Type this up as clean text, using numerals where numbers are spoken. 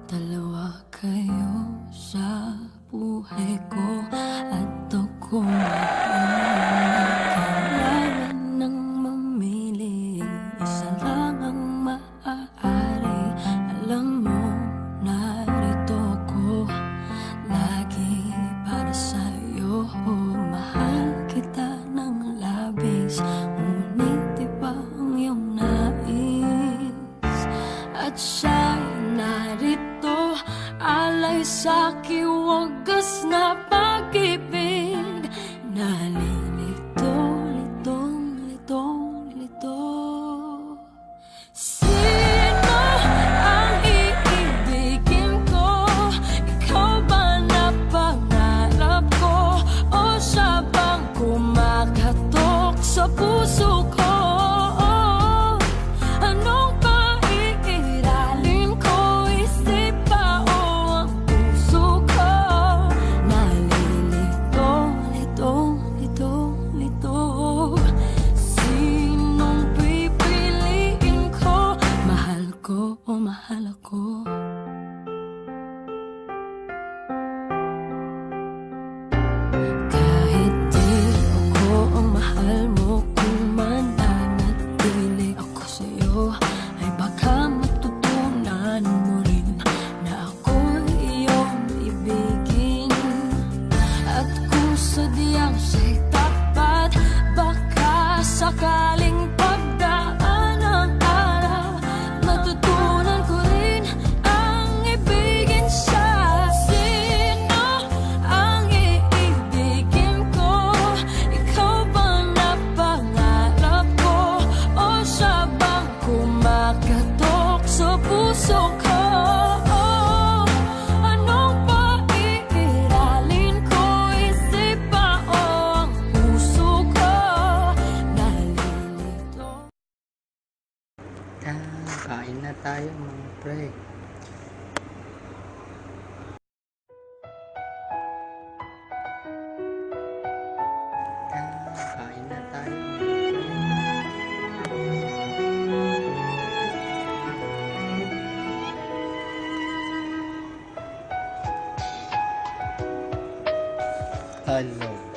Dalawa kayo sa buhay ko at ako kailangan nang mamili. Isa lang ang maaari. Alam mo, narito ako lagi para sa'yo. Mahal kita ng labis, ngunit iba ang iyong nais. At siya'y narito, alay sa'ki wagas na pag-ibig. Nalilito, litong, litong, lito. Sino ang iibigin ko? Ikaw ba na pangarap ko? O siya bang kumakatok sa puso ko? Mahal ako. Kahit di ako ang mahal mo, kung mananatili ako sa'yo, ay baka matutunan mo rin na ako iyong ibigin. At kung sadyang siya'y tapat, baka sakaling pagdaan ang araw, matutunan ko rin ang ibigin siya. Sino ang iibigin ko? Ikaw bang napangarap ko? O siya bang kumakatok sa puso ko? Anong paiiralin ko? Isip ba o ang puso ko? Nalilito. Kain na tayo mga pre. Kain na tayo mga pre. Hello.